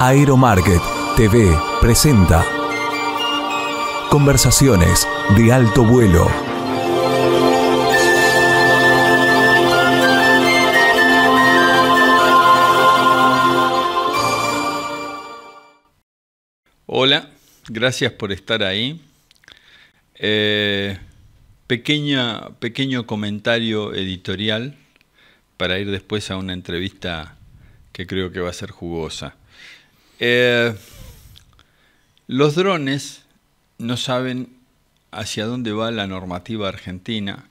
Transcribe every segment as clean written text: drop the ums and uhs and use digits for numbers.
Aeromarket TV presenta Conversaciones de alto vuelo. Hola, gracias por estar ahí. Pequeño comentario editorial para ir después a una entrevista que creo que va a ser jugosa. Los drones no saben hacia dónde va la normativa argentina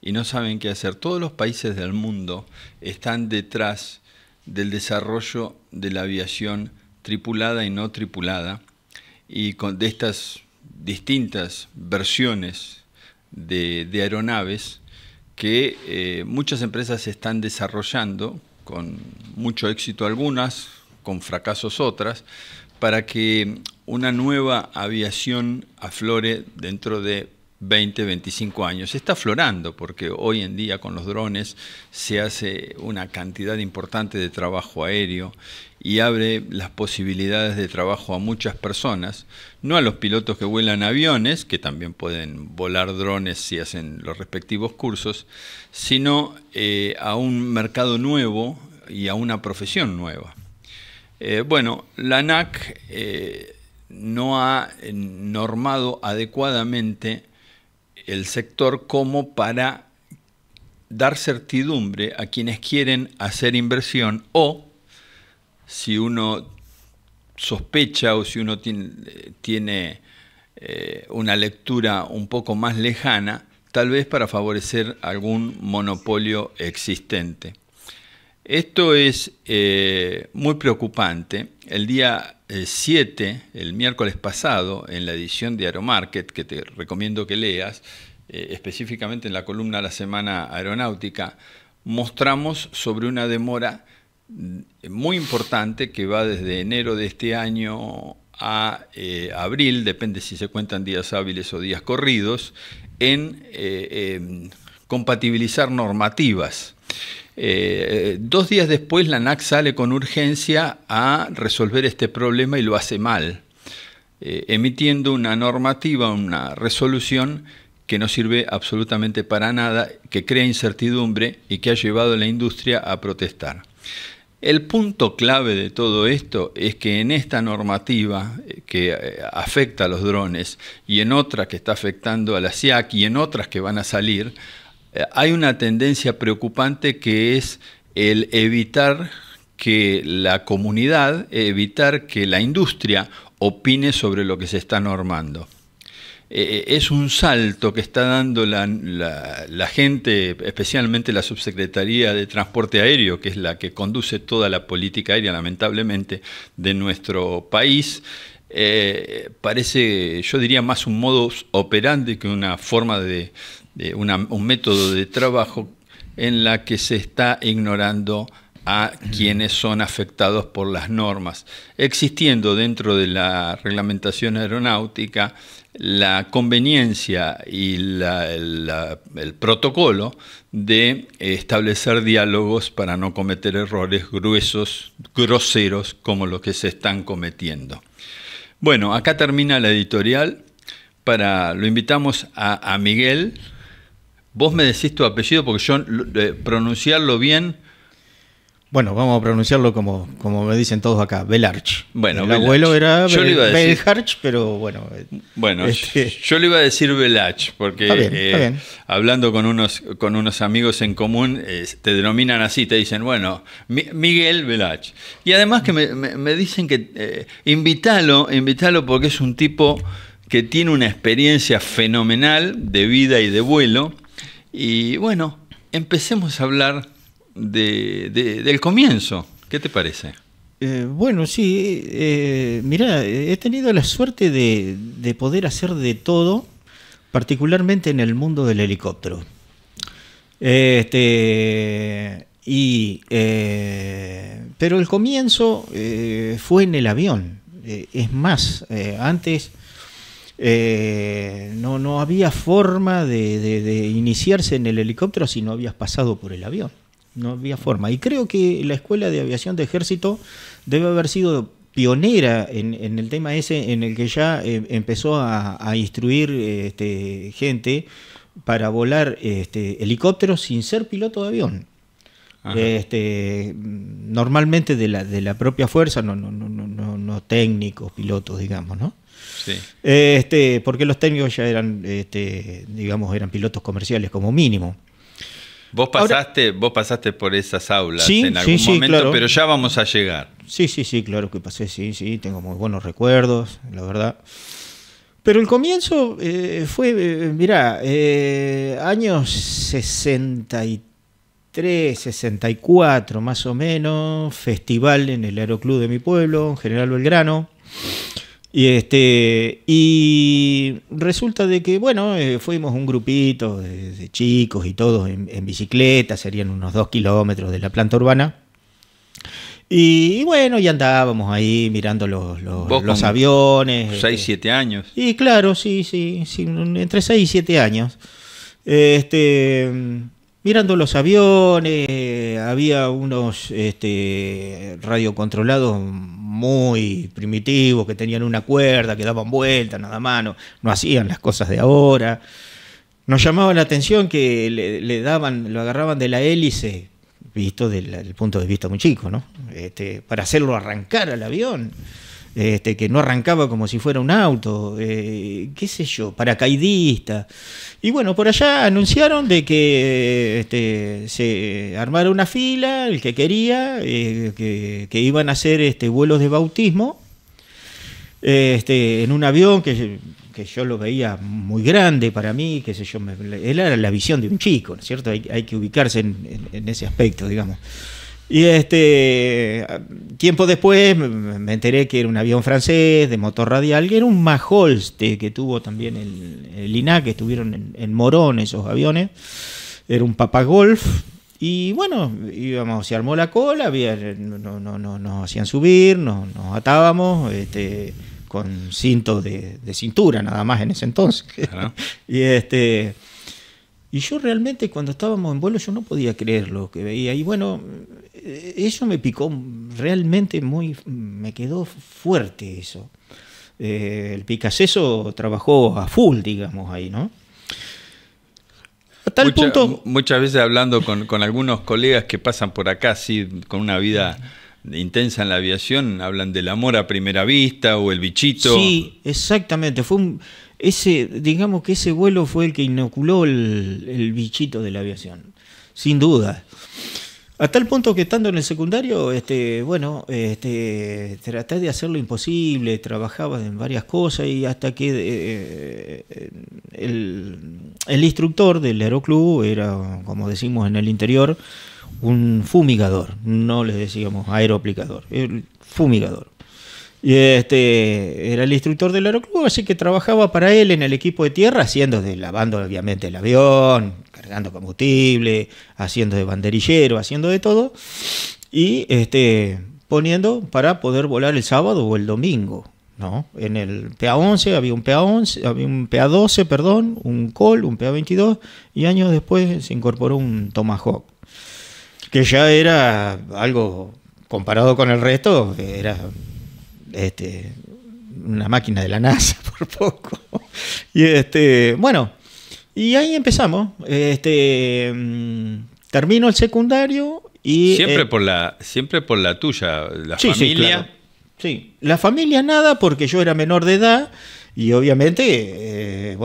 y no saben qué hacer. Todos los países del mundo están detrás del desarrollo de la aviación tripulada y no tripulada, y de estas distintas versiones de aeronaves que muchas empresas están desarrollando con mucho éxito algunas, con fracasos otras, para que una nueva aviación aflore dentro de 20, 25 años. Está aflorando porque hoy en día con los drones se hace una cantidad importante de trabajo aéreo y abre las posibilidades de trabajo a muchas personas, no a los pilotos que vuelan aviones, que también pueden volar drones si hacen los respectivos cursos, sino a un mercado nuevo y a una profesión nueva. Bueno, la ANAC no ha normado adecuadamente el sector como para dar certidumbre a quienes quieren hacer inversión, o si uno sospecha o si uno tiene una lectura un poco más lejana, tal vez para favorecer algún monopolio existente. Esto es muy preocupante. El día 7, el miércoles pasado, en la edición de Aeromarket, que te recomiendo que leas, específicamente en la columna La Semana Aeronáutica, mostramos sobre una demora muy importante que va desde enero de este año a abril, depende si se cuentan días hábiles o días corridos, en compatibilizar normativas. 2 días después la ANAC sale con urgencia a resolver este problema y lo hace mal, emitiendo una normativa, una resolución que no sirve absolutamente para nada, que crea incertidumbre y que ha llevado a la industria a protestar. El punto clave de todo esto es que en esta normativa que afecta a los drones y en otra que está afectando a la SIAC y en otras que van a salir, hay una tendencia preocupante que es el evitar que la comunidad, evitar que la industria opine sobre lo que se está normando. Es un salto que está dando la gente, especialmente la Subsecretaría de Transporte Aéreo, que es la que conduce toda la política aérea, lamentablemente, de nuestro país. Parece, yo diría, más un modus operandi que una forma un método de trabajo en la que se está ignorando a quienes son afectados por las normas, existiendo dentro de la reglamentación aeronáutica la conveniencia y el protocolo de establecer diálogos para no cometer errores gruesos, groseros, como los que se están cometiendo. Bueno, acá termina la editorial. Lo invitamos a Miguel. Vos me decís tu apellido porque yo pronunciarlo bien. Bueno, vamos a pronunciarlo como me dicen todos acá, Belarch. Bueno, el abuelo era Belharch, pero bueno. Yo le iba a decir Belach porque está bien. Hablando con unos amigos en común, te denominan así, te dicen, bueno, Miguel Belach. Y además que me dicen que invítalo porque es un tipo que tiene una experiencia fenomenal de vida y de vuelo. Y bueno, empecemos a hablar del comienzo. ¿Qué te parece? Bueno, sí. Mirá, he tenido la suerte de poder hacer de todo, particularmente en el mundo del helicóptero. Pero el comienzo fue en el avión. Es más, antes no había forma de iniciarse en el helicóptero si no habías pasado por el avión. No había forma. Y creo que la Escuela de Aviación de Ejército debe haber sido pionera en el tema ese, en el que ya empezó a instruir gente para volar helicópteros sin ser piloto de avión. Normalmente de la propia fuerza, no técnicos, pilotos, digamos, ¿no? Sí. Porque los técnicos ya eran, digamos, eran pilotos comerciales como mínimo. Vos pasaste por esas aulas Sí, en algún momento, claro. pero ya vamos a llegar. Sí, claro que pasé, sí, tengo muy buenos recuerdos, la verdad. Pero el comienzo fue, mirá, años 63, 64 más o menos, festival en el aeroclub de mi pueblo, General Belgrano. Y resulta de que, bueno, fuimos un grupito de chicos y todos en bicicleta, serían unos 2 kilómetros de la planta urbana. Y bueno, y andábamos ahí mirando los aviones. 6, 7 años. Y claro, sí, entre 6 y 7 años. Mirando los aviones, había unos radiocontrolados muy primitivos que tenían una cuerda, que daban vuelta nada más, no hacían las cosas de ahora. Nos llamaba la atención que lo agarraban de la hélice, visto desde el punto de vista muy chico, ¿no? Para hacerlo arrancar al avión, que no arrancaba como si fuera un auto, qué sé yo, paracaidista. Y bueno, por allá anunciaron de que se armara una fila, el que quería, que iban a hacer vuelos de bautismo, en un avión que yo lo veía muy grande para mí, qué sé yo, era la visión de un chico, ¿no es cierto? Hay que ubicarse en ese aspecto, digamos. Y tiempo después me enteré que era un avión francés de motor radial, que era un Majolste que tuvo también el INAC, que estuvieron en Morón esos aviones. Era un Papa Golf. Y bueno, se armó la cola, nos hacían subir, nos atábamos con cinto de cintura nada más en ese entonces. Ajá. Y yo realmente cuando estábamos en vuelo yo no podía creer lo que veía. Y bueno, eso me picó realmente me quedó fuerte eso. El Picaceso trabajó a full, digamos, ahí, ¿no? A tal punto... Muchas veces hablando con algunos colegas que pasan por acá, así, con una vida intensa en la aviación, hablan del amor a primera vista o el bichito. Sí, exactamente. Digamos que ese vuelo fue el que inoculó el bichito de la aviación, sin duda. A tal punto que estando en el secundario, traté de hacer lo imposible, trabajaba en varias cosas y hasta que el instructor del aeroclub era, como decimos en el interior, un fumigador, no le decíamos aeroaplicador, el fumigador. Y era el instructor del aeroclub, así que trabajaba para él en el equipo de tierra, lavando obviamente el avión, cargando combustible, haciendo de banderillero, haciendo de todo, y poniendo para poder volar el sábado o el domingo, ¿no? En el PA-11 había un PA-12, perdón, un Col, un PA-22, y años después se incorporó un Tomahawk, que ya era algo, comparado con el resto, era una máquina de la NASA por poco. Y bueno, y ahí empezamos. Termino el secundario y siempre por la tuya, la sí, familia. Sí, claro. Sí, la familia nada, porque yo era menor de edad y obviamente,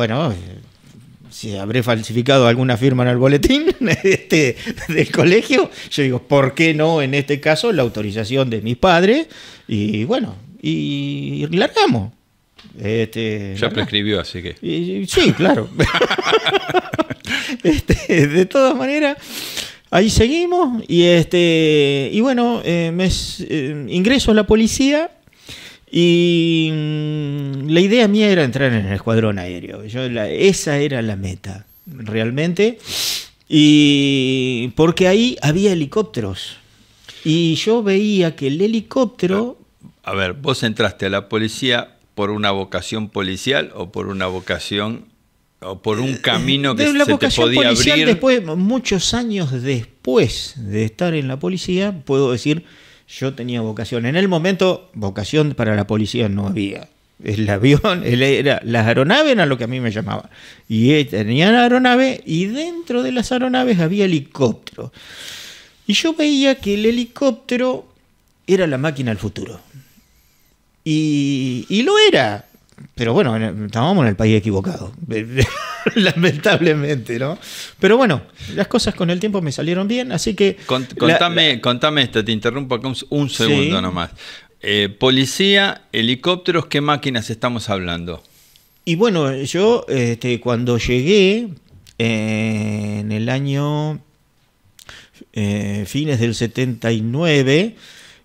si habré falsificado alguna firma en el boletín del colegio, yo digo, ¿por qué no en este caso la autorización de mis padres? Y bueno, y largamos. Ya prescribió, así que... Sí, claro. De todas maneras, ahí seguimos y bueno, ingreso a la policía. Y la idea mía era entrar en el escuadrón aéreo. Esa era la meta, realmente. Y porque ahí había helicópteros. Y yo veía que el helicóptero... A ver, ¿vos entraste a la policía por una vocación policial o por una vocación o por un camino que se te podía abrir? Después, muchos años después de estar en la policía, puedo decir yo tenía vocación. En el momento, vocación para la policía no había. El avión, las aeronaves eran lo que a mí me llamaba. Y tenían aeronave y dentro de las aeronaves había helicópteros. Y yo veía que el helicóptero era la máquina del futuro. Y lo era. Pero bueno, estábamos en el país equivocado. Lamentablemente, ¿no? Pero bueno, las cosas con el tiempo me salieron bien, así que... Contame esto, te interrumpo acá un segundo nomás. Policía, helicópteros, ¿qué máquinas estamos hablando? Y bueno, yo cuando llegué en el año fines del 79,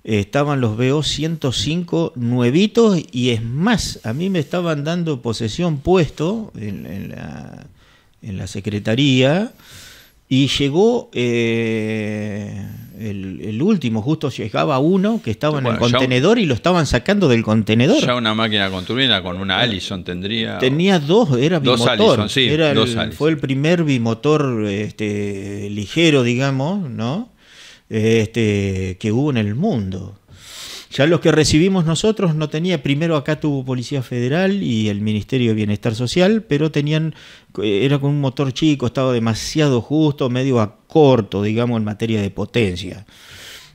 estaban los BO 105 nuevitos, y es más, a mí me estaban dando posesión puesto en la secretaría, y llegó el último, justo llegaba uno que estaba en el contenedor y lo estaban sacando del contenedor. Ya una máquina con turbina, con una Allison tendría... Tenía dos, era bimotor. Dos Allison, sí, fue el primer bimotor ligero, digamos, ¿no? Que hubo en el mundo. Ya los que recibimos nosotros no tenía, primero acá tuvo Policía Federal y el Ministerio de Bienestar Social, pero era con un motor chico, estaba demasiado justo, medio a corto, digamos, en materia de potencia.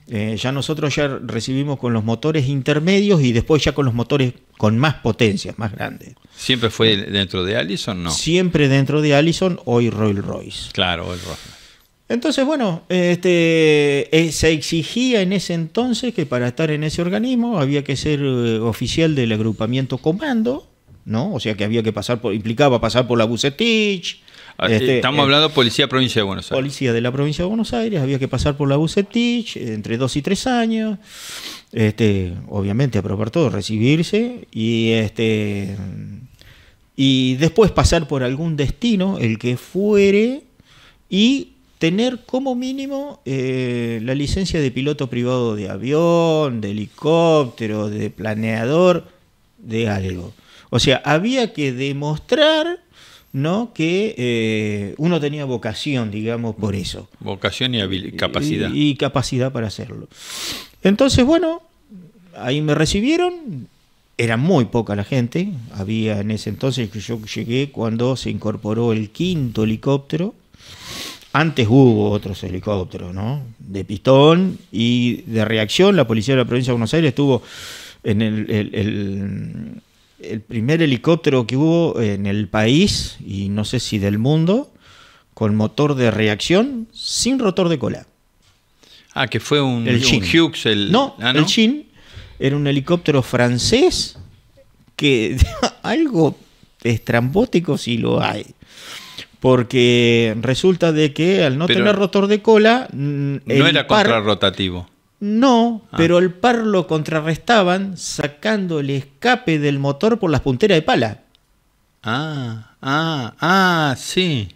Ya nosotros ya recibimos con los motores intermedios y después ya con los motores con más potencia, más grandes. ¿Siempre fue dentro de Allison, no? Siempre dentro de Allison, hoy Rolls Royce. Claro, Rolls Royce. Entonces, bueno, se exigía en ese entonces que para estar en ese organismo había que ser oficial del agrupamiento comando, ¿no? O sea que había que implicaba pasar por la Bucetich. Estamos hablando de Policía Provincia de Buenos Aires. Policía de la Provincia de Buenos Aires, había que pasar por la Bucetich entre 2 y 3 años. Obviamente aprobar todo, recibirse y después pasar por algún destino, el que fuere, y tener como mínimo la licencia de piloto privado de avión, de helicóptero, de planeador, de algo. O sea, había que demostrar, ¿no?, que uno tenía vocación, digamos, por eso. Vocación y capacidad. Y capacidad para hacerlo. Entonces, bueno, ahí me recibieron. Era muy poca la gente. Había en ese entonces, que yo llegué cuando se incorporó el 5º helicóptero. Antes hubo otros helicópteros, ¿no?, de pistón y de reacción. La Policía de la Provincia de Buenos Aires tuvo en el primer helicóptero que hubo en el país, y no sé si del mundo, con motor de reacción sin rotor de cola. Ah, que fue un Hughes. ¿No? El Chin era un helicóptero francés que algo estrambótico sí lo hay. Porque resulta de que al no tener rotor de cola... No era contrarrotativo. No, pero el par lo contrarrestaban sacando el escape del motor por las punteras de pala. Sí.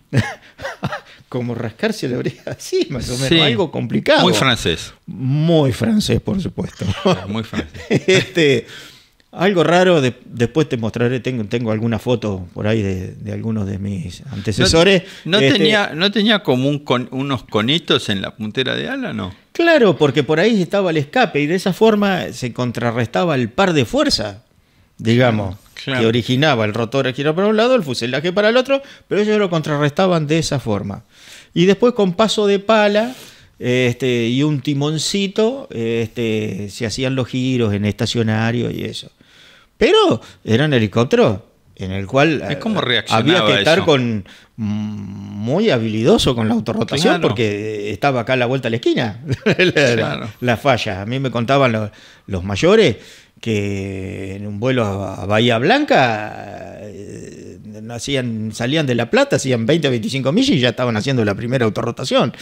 Como rascarse la oreja, sí, más o menos. Sí. Algo complicado. Muy francés. Muy francés, por supuesto. Muy francés. Algo raro, después te mostraré, tengo alguna foto por ahí de algunos de mis antecesores. ¿No tenía como unos conitos en la puntera de ala, no? Claro, porque por ahí estaba el escape y de esa forma se contrarrestaba el par de fuerza, digamos, claro, que originaba el rotor girado para un lado, el fuselaje para el otro, pero ellos lo contrarrestaban de esa forma. Y después con paso de pala y un timoncito se hacían los giros en estacionario y eso. Pero eran helicópteros en el cual había que estar muy habilidoso con la autorrotación, claro, porque estaba acá a la vuelta de la esquina la falla. A mí me contaban los mayores que en un vuelo a Bahía Blanca salían de La Plata, hacían 20 o 25 millas y ya estaban haciendo la primera autorrotación.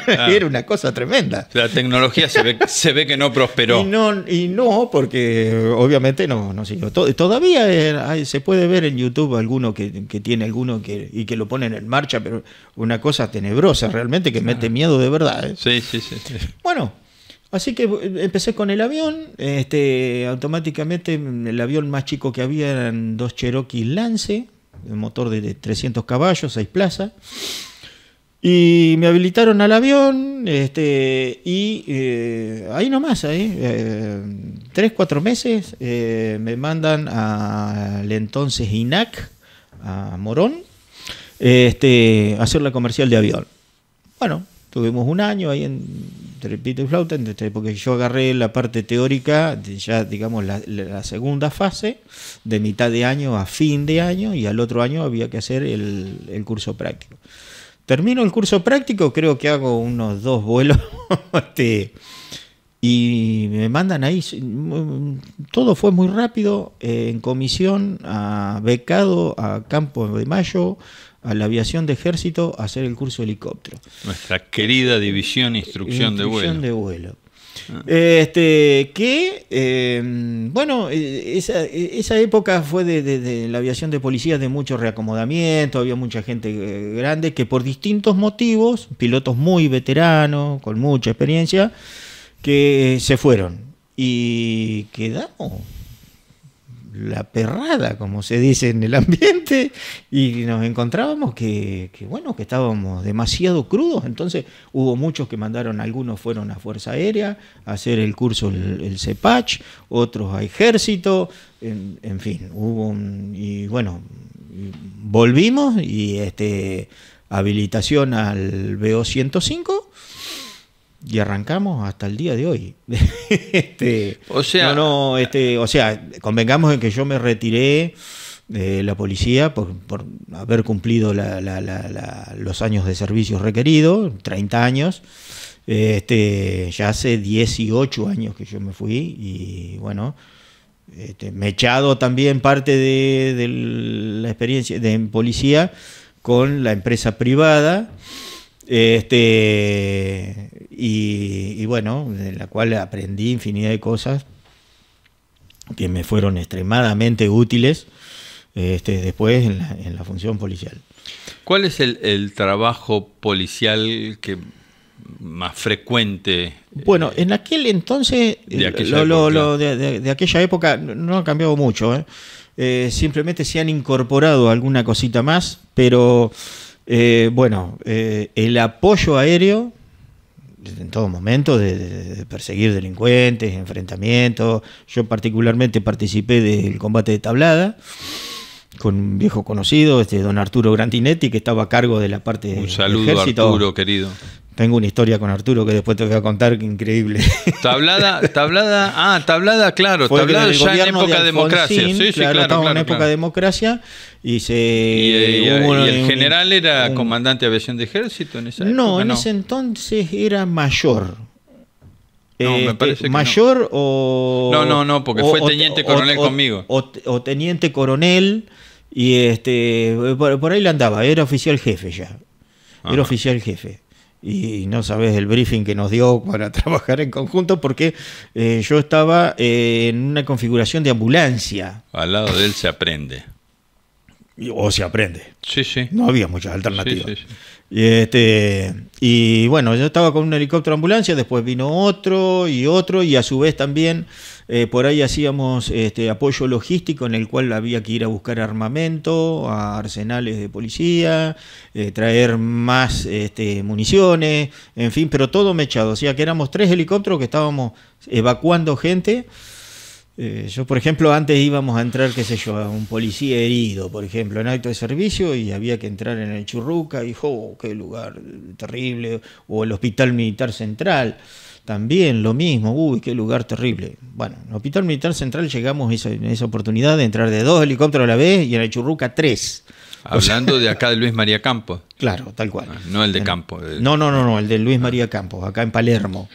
Era una cosa tremenda. La tecnología se ve que no prosperó. Y no, porque obviamente no siguió. Todavía se puede ver en YouTube alguno que tiene alguno y que lo ponen en marcha, pero una cosa tenebrosa realmente que mete miedo de verdad. Sí. Bueno, así que empecé con el avión. Automáticamente el avión más chico que había eran 2 Cherokee Lance, un motor de 300 caballos, 6 plazas. Y me habilitaron al avión, y ahí nomás, 3-4 meses, me mandan al entonces INAC, a Morón, a hacer la comercial de avión. Bueno, tuvimos un año ahí entre pito y flauta, porque yo agarré la parte teórica, ya digamos la segunda fase, de mitad de año a fin de año, y al otro año había que hacer el curso práctico. Termino el curso práctico, creo que hago unos 2 vuelos, y me mandan ahí, todo fue muy rápido, en comisión, a becado a Campo de Mayo, a la aviación de ejército, a hacer el curso de helicóptero. Nuestra querida división Instrucción de Vuelo. Bueno, esa época fue de la aviación de policía, de mucho reacomodamiento, había mucha gente grande que por distintos motivos, pilotos muy veteranos, con mucha experiencia, que se fueron y quedamos la perrada, como se dice en el ambiente, y nos encontrábamos que estábamos demasiado crudos. Entonces hubo muchos que mandaron, algunos fueron a Fuerza Aérea a hacer el curso, el CEPACH, otros a Ejército, en fin, y bueno, volvimos y habilitación al BO 105. Y arrancamos hasta el día de hoy. O sea, convengamos en que yo me retiré de la policía por haber cumplido los años de servicio requeridos, 30 años. Ya hace 18 años que yo me fui y bueno, me he echado también parte de la experiencia de policía con la empresa privada. Y bueno, de la cual aprendí infinidad de cosas que me fueron extremadamente útiles después en la función policial. ¿Cuál es el trabajo policial que más frecuente? Bueno, en aquel entonces, de aquella época no ha cambiado mucho, simplemente se han incorporado alguna cosita más, pero el apoyo aéreo en todo momento de perseguir delincuentes, enfrentamientos. Yo particularmente participé del combate de Tablada con un viejo conocido, don Arturo Grantinetti, que estaba a cargo de la parte del ejército. Un saludo, Arturo, querido. Tengo una historia con Arturo que después te voy a contar, que increíble. Tablada, claro, fue Tablada ya en época de democracia. Sí, claro, en época de democracia. Y el general era comandante de aviación de ejército en esa época. No, en ese entonces era mayor. No, me parece que mayor o... No, porque fue teniente coronel conmigo. O teniente coronel, y por ahí le andaba, era oficial jefe ya. Ajá. Era oficial jefe. Y no sabes el briefing que nos dio para trabajar en conjunto, porque yo estaba en una configuración de ambulancia. Al lado de él se aprende. O se aprende. Sí. No había muchas alternativas. Sí. Y bueno, yo estaba con un helicóptero ambulancia, después vino otro, y a su vez también por ahí hacíamos apoyo logístico, en el cual había que ir a buscar armamento a arsenales de policía, traer más municiones, en fin, pero todo mechado. O sea que éramos 3 helicópteros que estábamos evacuando gente. Yo, por ejemplo, antes íbamos a entrar, qué sé yo, a un policía herido, por ejemplo, en acto de servicio, y había que entrar en el Churruca, y qué lugar terrible, o el Hospital Militar Central, también lo mismo, qué lugar terrible. Bueno, en el Hospital Militar Central llegamos en esa oportunidad de entrar de 2 helicópteros a la vez, y en el Churruca 3. Hablando de acá de Luis María Campos. Claro, tal cual. No el de Campos. No, el de Luis María Campos, acá en Palermo.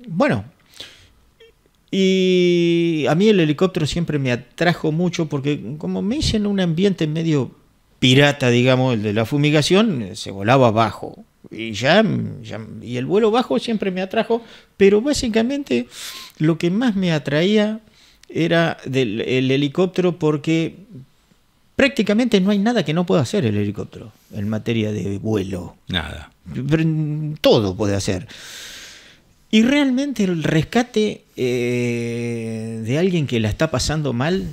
Bueno... Y a mí el helicóptero siempre me atrajo mucho, porque como me hice en un ambiente medio pirata, digamos, el de la fumigación, se volaba bajo. Y el vuelo bajo siempre me atrajo, pero básicamente lo que más me atraía era el helicóptero, porque prácticamente no hay nada que no pueda hacer el helicóptero en materia de vuelo. Nada. Todo puede hacer. Y realmente el rescate de alguien que la está pasando mal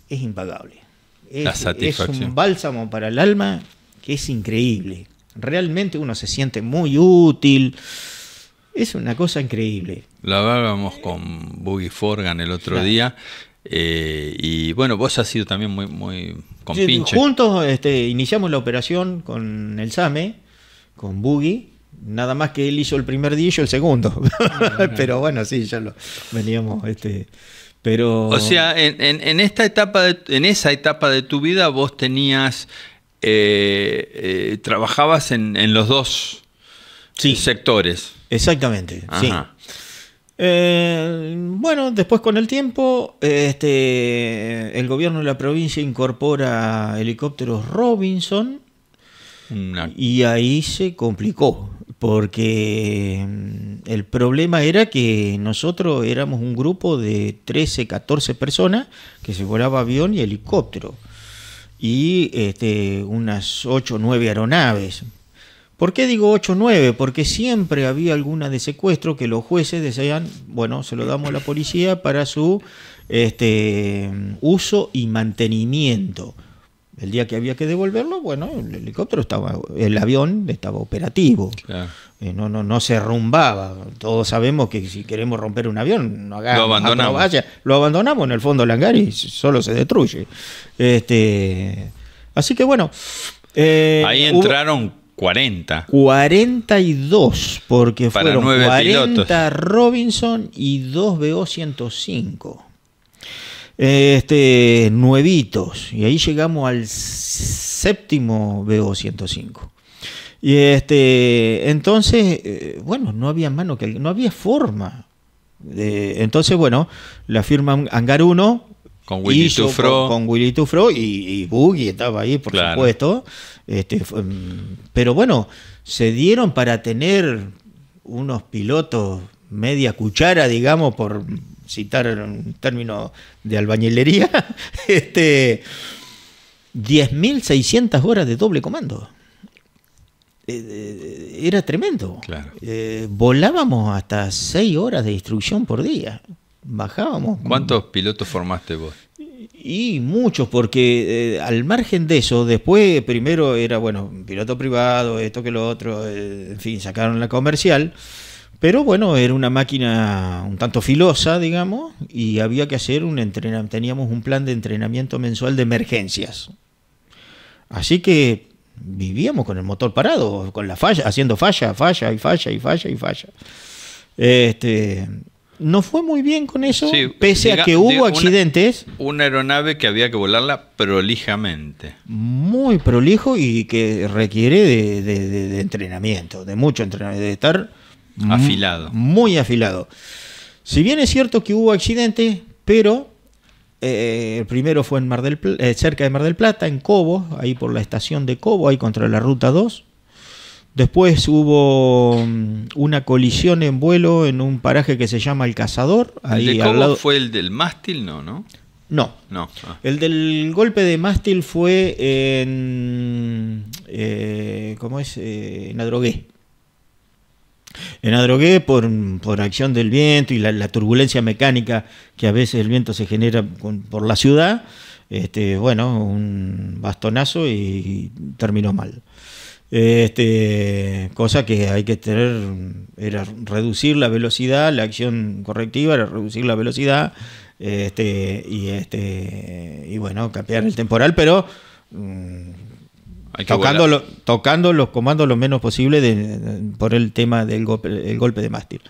es impagable. La satisfacción. Es un bálsamo para el alma que es increíble. Realmente uno se siente muy útil. Es una cosa increíble. Lo hablábamos con Boogie Forgan el otro día. Y bueno, vos has sido también muy compinche. Juntos iniciamos la operación con el SAME, con Boogie. Nada más que él hizo el primer día y yo el segundo. Pero bueno, sí, ya lo veníamos. Pero... O sea, en esta etapa en esa etapa de tu vida vos tenías trabajabas en los dos sectores. Exactamente. Ajá. Sí. Bueno, después con el tiempo, el gobierno de la provincia incorpora helicópteros Robinson. Y ahí se complicó, porque el problema era que nosotros éramos un grupo de 13, 14 personas que se volaba avión y helicóptero, y unas 8 o 9 aeronaves. ¿Por qué digo 8 o 9? Porque siempre había alguna de secuestro que los jueces decían, bueno, se lo damos a la policía para su uso y mantenimiento. El día que había que devolverlo, bueno, el avión estaba operativo. Claro. No se rumbaba. Todos sabemos que si queremos romper un avión, no hagamos, lo abandonamos en el fondo del hangar y solo se destruye. Así que bueno. Ahí entraron 42, porque para fueron 40 pilotos. Robinson y 2 BO-105. Nuevitos, y ahí llegamos al 7º BO-105. Y entonces, bueno, no había mano que no había forma. Entonces, bueno, la firma Hangar 1 con Willy Tufro, con Willy Tufro y Boogie estaba ahí, por supuesto. Pero bueno, se dieron para tener unos pilotos media cuchara, digamos, por citar un término de albañilería, 10.600 horas de doble comando. Era tremendo. Claro. Volábamos hasta 6 horas de instrucción por día. Bajábamos. ¿Cuántos pilotos formaste vos? Y muchos, porque al margen de eso, después primero era, bueno, piloto privado, esto que lo otro, en fin, sacaron la comercial. Pero bueno, era una máquina un tanto filosa, digamos, y había que hacer un entrenamiento. Teníamos un plan de entrenamiento mensual de emergencias. Así que vivíamos con el motor parado, con la falla, haciendo falla. No fue muy bien con eso, pese a que hubo accidentes. Una aeronave que había que volarla prolijamente. Muy prolijo y que requiere de entrenamiento, de mucho entrenamiento, de estar afilado. Muy afilado. Si bien es cierto que hubo accidentes, pero el primero fue en cerca de Mar del Plata, en Cobos, ahí por la estación de Cobos, ahí contra la Ruta 2. Después hubo una colisión en vuelo en un paraje que se llama El Cazador. Ahí ¿El de Cobos fue el del mástil? No. El del golpe de mástil fue en en Adrogué. En Adrogué, por acción del viento y la turbulencia mecánica que a veces el viento se genera por la ciudad, un bastonazo y terminó mal. Cosa que hay que tener, era reducir la velocidad, la acción correctiva era reducir la velocidad, y bueno, cambiar el temporal, pero tocando los comandos lo menos posible por el tema del golpe de mástil.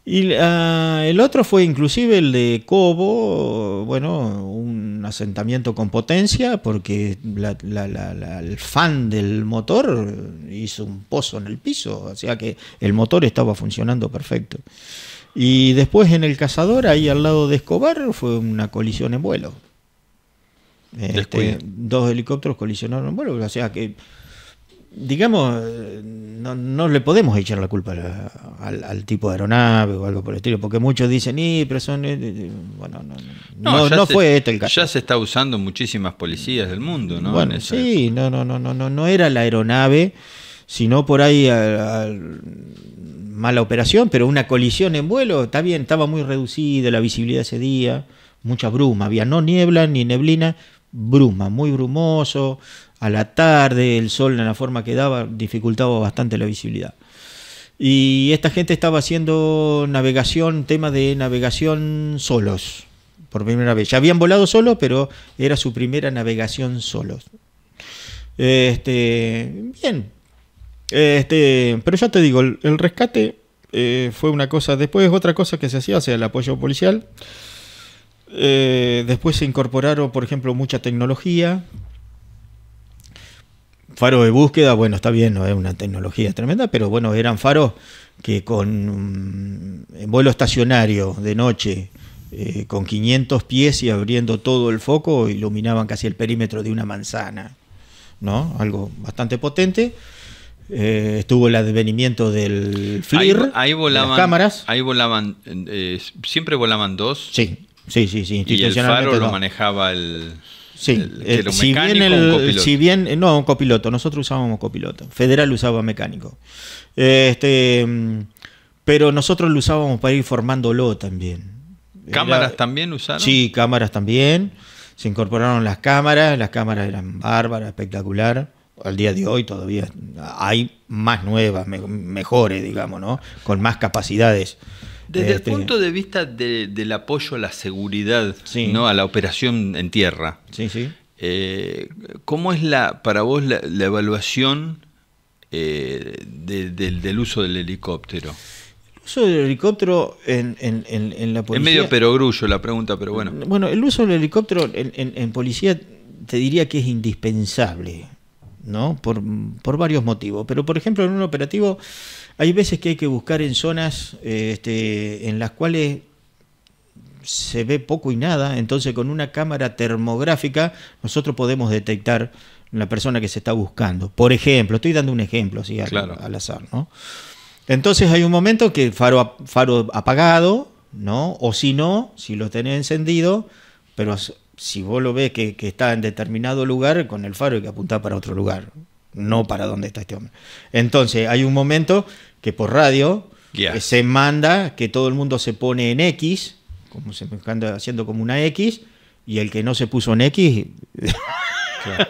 Y el otro fue inclusive el de Cobo, un asentamiento con potencia, porque el fan del motor hizo un pozo en el piso, o sea que el motor estaba funcionando perfecto. Y después en El Cazador, ahí al lado de Escobar, fue una colisión en vuelo. 2 helicópteros colisionaron en vuelo, o sea que, digamos, no le podemos echar la culpa al tipo de aeronave o algo por el estilo, porque muchos dicen, pero son... no fue este el caso. Ya se está usando muchísimas policías del mundo, ¿no? Bueno, sí, no era la aeronave, sino por ahí mala operación, pero una colisión en vuelo, está bien, estaba muy reducida la visibilidad ese día, mucha bruma, había no niebla ni neblina, bruma, muy brumoso, a la tarde, el sol en la forma que daba dificultaba bastante la visibilidad. Y esta gente estaba haciendo navegación, tema de navegación solos, por primera vez. Ya habían volado solos, pero era su primera navegación solos. Bien. Pero ya te digo, el rescate fue una cosa. Después otra cosa que se hacía, o sea, el apoyo policial. Después se incorporaron, por ejemplo, mucha tecnología. Faros de búsqueda, bueno, está bien, no es una tecnología tremenda, pero bueno, eran faros que con en vuelo estacionario de noche, con 500 pies y abriendo todo el foco, iluminaban casi el perímetro de una manzana, ¿no? Algo bastante potente. Estuvo el advenimiento del FLIR, ahí volaban, las cámaras. Ahí volaban, siempre volaban dos. Sí, institucionalmente. Y el faro lo no. manejaba el... Sí, si bien no, copiloto, nosotros usábamos copiloto, Federal usaba mecánico, pero nosotros lo usábamos para ir formándolo también. ¿Cámaras también usaron? Sí, cámaras también, se incorporaron las cámaras eran bárbaras, espectacular. Al día de hoy todavía hay más nuevas, mejores, digamos, ¿no? Con más capacidades. Desde el punto de vista del apoyo a la seguridad, sí, ¿no? A la operación en tierra, sí. ¿Cómo es para vos la evaluación del uso del helicóptero? El uso del helicóptero en la policía... Es medio perogrullo la pregunta, pero bueno. Bueno, el uso del helicóptero en policía te diría que es indispensable, ¿no? Por varios motivos. Pero, por ejemplo, en un operativo hay veces que hay que buscar en zonas en las cuales se ve poco y nada. Entonces, con una cámara termográfica nosotros podemos detectar la persona que se está buscando. Por ejemplo, estoy dando un ejemplo así al azar, ¿no? Entonces hay un momento que faro apagado, ¿no? O si no, si lo tenés encendido, pero si vos lo ves que está en determinado lugar, con el faro hay que apuntar para otro lugar, no para donde está este hombre. Entonces hay un momento que por radio se manda que todo el mundo se pone en X, como se anda haciendo como una X, y el que no se puso en X, claro,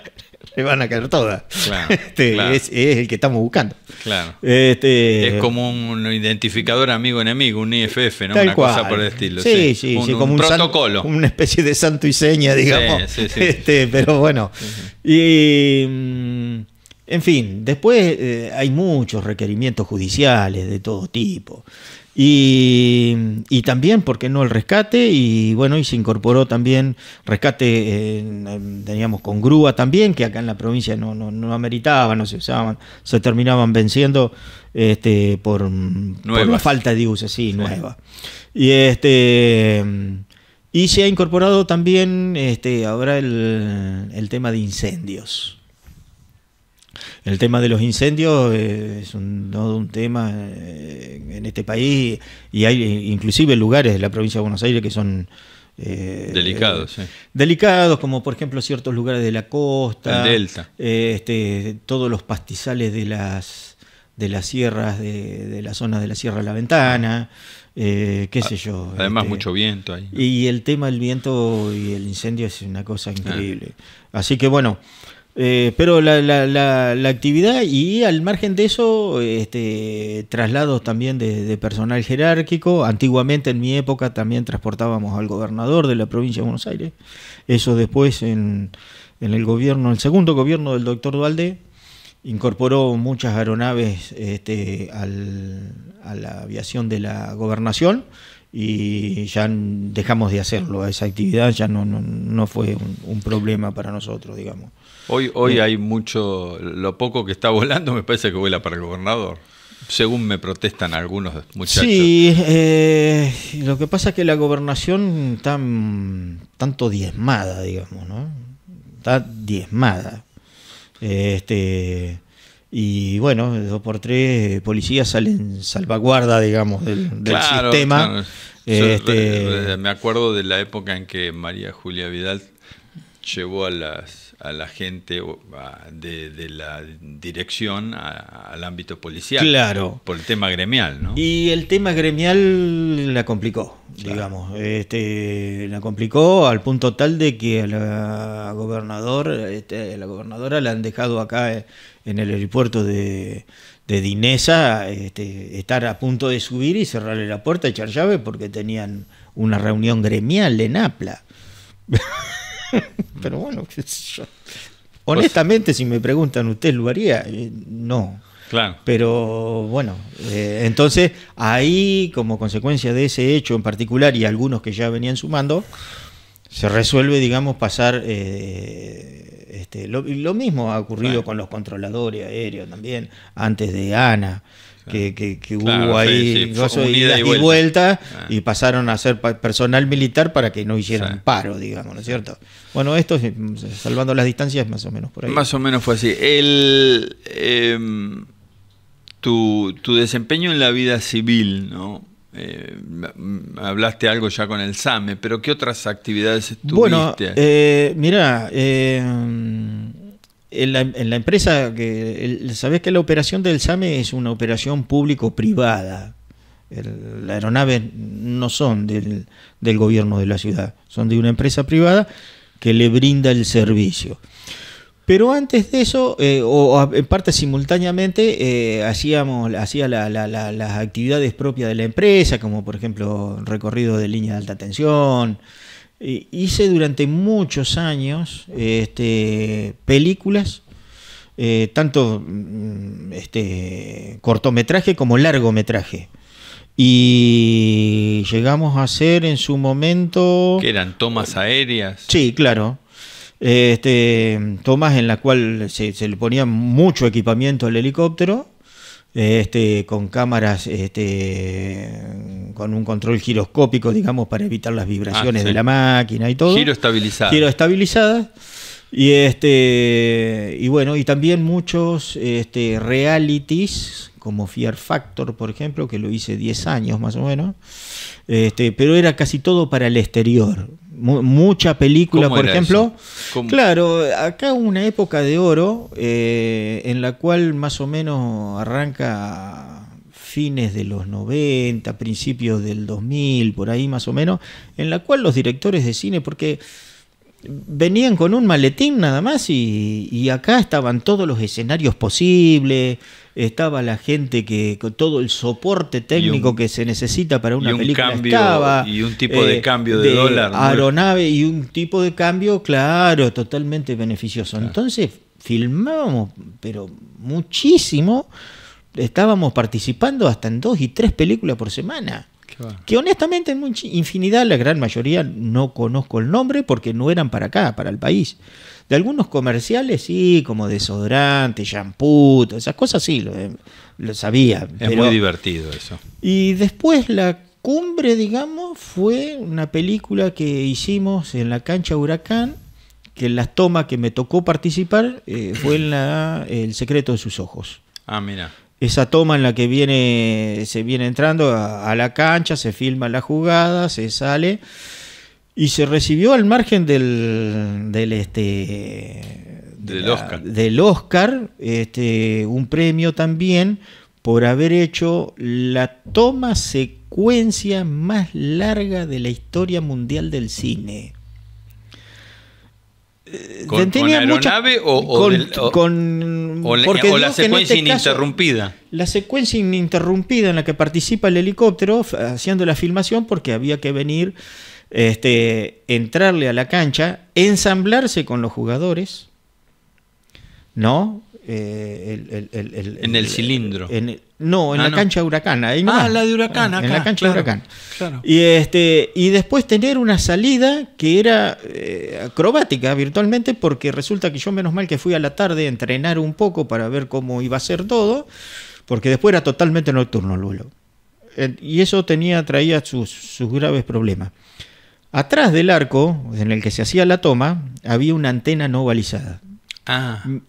le van a caer todas. Claro, claro. Es el que estamos buscando. Claro. Es como un identificador amigo-enemigo, un IFF, ¿no? Una cosa por el estilo. Sí, como un protocolo. Una especie de santo y seña, digamos. Sí. Pero bueno. Y en fin, después hay muchos requerimientos judiciales de todo tipo. Y también, ¿por qué no el rescate? Y bueno, y se incorporó también rescate, teníamos con grúa también, que acá en la provincia no ameritaba, no se usaban, se terminaban venciendo por la falta de uso, sí, nueva. Y se ha incorporado también ahora el tema de incendios. El tema de los incendios es todo un tema en este país, y hay inclusive lugares de la provincia de Buenos Aires que son delicados, delicados, como por ejemplo ciertos lugares de la costa, el delta, todos los pastizales de las sierras de la zona de la Sierra de la Ventana, qué sé yo. Además mucho viento ahí, ¿no? Y el tema del viento y el incendio es una cosa increíble. Así que bueno, pero la actividad, y al margen de eso, traslados también de personal jerárquico. Antiguamente, en mi época, también transportábamos al gobernador de la provincia de Buenos Aires. Eso después, en el segundo gobierno del doctor Duhalde, incorporó muchas aeronaves a la aviación de la gobernación, y ya dejamos de hacerlo. Esa actividad ya no fue un problema para nosotros, digamos. Hoy hay mucho, lo poco que está volando me parece que vuela para el gobernador, según me protestan algunos muchachos. Sí, lo que pasa es que la gobernación está tanto diezmada, digamos, ¿no? Está diezmada. Y bueno, 2x3 policías salen salvaguarda, digamos, del sistema. Claro. Me acuerdo de la época en que María Julia Vidal llevó a la gente de la dirección al ámbito policial. Claro. Por el tema gremial, ¿no? Y el tema gremial la complicó, claro, digamos. La complicó al punto tal de que a la gobernadora la han dejado acá en el aeropuerto de Dinesa, estar a punto de subir y cerrarle la puerta, echar llave, porque tenían una reunión gremial en Apla. Pero bueno, qué sé yo. Honestamente, si me preguntan, ¿usted lo haría? No. Claro. Pero bueno, entonces ahí, como consecuencia de ese hecho en particular y algunos que ya venían sumando, se resuelve, digamos, pasar. Lo mismo ha ocurrido con los controladores aéreos también, antes de ANA. Que claro, hubo ahí ida y vuelta, y pasaron a ser personal militar para que no hicieran paro, digamos, ¿no es cierto? Bueno, esto, salvando las distancias, más o menos por ahí. Más o menos fue así. Tu desempeño en la vida civil, ¿no? Hablaste algo ya con el SAME, pero ¿qué otras actividades tuviste? Bueno, mirá, en la empresa, sabés que la operación del SAME es una operación público-privada. Las aeronaves no son del gobierno de la ciudad, son de una empresa privada que le brinda el servicio. Pero antes de eso, o en parte simultáneamente, hacía las actividades propias de la empresa, como por ejemplo recorrido de línea de alta tensión. Hice durante muchos años películas, tanto cortometraje como largometraje. Y llegamos a hacer en su momento... ¿Qué eran? ¿Tomas aéreas? Sí, claro. Tomas en la cual se le ponía mucho equipamiento al helicóptero, con cámaras, con un control giroscópico, digamos, para evitar las vibraciones de la máquina y todo. Giro estabilizada. Y bueno, y también muchos realities, como Fear Factor, por ejemplo, que lo hice 10 años más o menos, pero era casi todo para el exterior. Mucha película, por ejemplo. Claro, acá hubo una época de oro en la cual más o menos arranca fines de los 90, principios del 2000, por ahí más o menos, en la cual los directores de cine, porque venían con un maletín nada más y acá estaban todos los escenarios posibles, estaba la gente con todo el soporte técnico que se necesita para una película, y un tipo de cambio de dólar, aeronave, y un tipo de cambio, claro, totalmente beneficioso. Claro. Entonces filmábamos, pero muchísimo, estábamos participando hasta en 2 y 3 películas por semana. Que honestamente en infinidad, la gran mayoría no conozco el nombre porque no eran para acá, para el país. De algunos comerciales sí, como desodorante, shampoo, esas cosas sí, lo sabía. Es muy divertido eso. Y después la cumbre, digamos, fue una película que hicimos en la cancha Huracán, que en las tomas que me tocó participar fue en El secreto de sus ojos. Ah, mira. Esa toma en la que se viene entrando a la cancha, se filma la jugada, se sale y se recibió al margen del Oscar un premio también por haber hecho la toma secuencia más larga de la historia mundial del cine. ¿Con aeronave o la secuencia ininterrumpida? La secuencia ininterrumpida en la que participa el helicóptero haciendo la filmación, porque había que venir, entrarle a la cancha, ensamblarse con los jugadores, ¿no? En el cilindro. En la cancha Huracán. Ahí nomás. La de Huracán, acá. En la cancha Huracán. Claro. Y después tener una salida que era acrobática virtualmente, porque resulta que yo, menos mal que fui a la tarde a entrenar un poco para ver cómo iba a ser todo, porque después era totalmente nocturno el vuelo. Y eso traía sus graves problemas. Atrás del arco en el que se hacía la toma había una antena no balizada.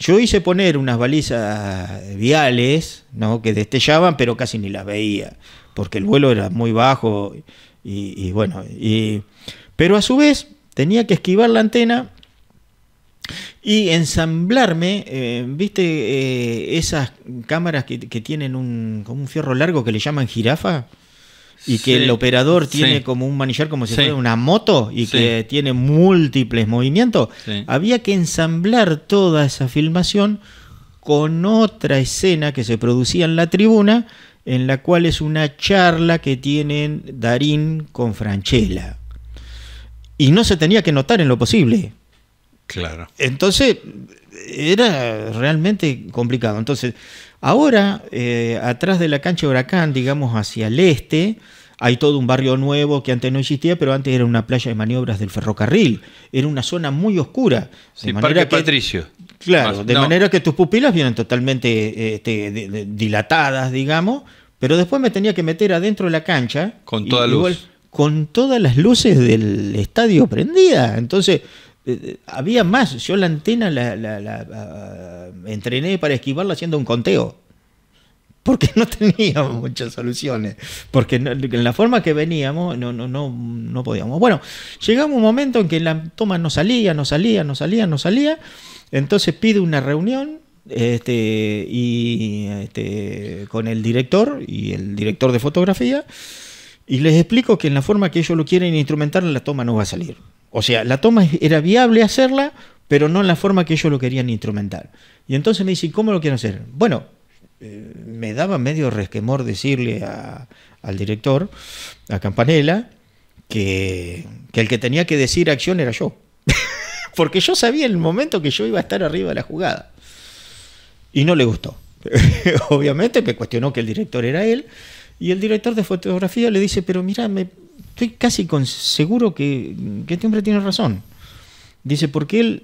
Yo hice poner unas balizas viales, ¿no?, que destellaban, pero casi ni las veía, porque el vuelo era muy bajo pero a su vez tenía que esquivar la antena Y ensamblarme, ¿viste esas cámaras que tienen como un fierro largo que le llaman jirafa? Y que el operador tiene como un manillar como si fuera una moto y que tiene múltiples movimientos. Sí. Había que ensamblar toda esa filmación con otra escena que se producía en la tribuna, en la cual es una charla que tienen Darín con Francella. Y no se tenía que notar en lo posible. Claro. Entonces, era realmente complicado. Entonces, ahora, atrás de la cancha de Huracán, digamos hacia el este, hay todo un barrio nuevo que antes no existía, pero antes era una playa de maniobras del ferrocarril. Era una zona muy oscura. Sí, Parque Patricio. Claro, manera que tus pupilas vienen totalmente dilatadas, digamos, pero después me tenía que meter adentro de la cancha. Con toda luz. Igual, con todas las luces del estadio prendidas. Entonces, había más. Yo la antena la entrené para esquivarla haciendo un conteo. Porque no teníamos muchas soluciones. Porque en la forma que veníamos no podíamos. Bueno, llegamos a un momento en que la toma no salía. Entonces pide una reunión con el director y el director de fotografía. Y les explico que en la forma que ellos lo quieren instrumentar, la toma no va a salir. O sea, la toma era viable hacerla, pero no en la forma que ellos lo querían instrumentar. Y entonces me dicen, ¿cómo lo quieren hacer? Bueno, me daba medio resquemor decirle al director, a Campanella, que el que tenía que decir acción era yo. Porque yo sabía en el momento que yo iba a estar arriba de la jugada. Y no le gustó. Obviamente me cuestionó que el director era él. Y el director de fotografía le dice, pero mira, estoy casi seguro que este hombre tiene razón. Dice, porque él,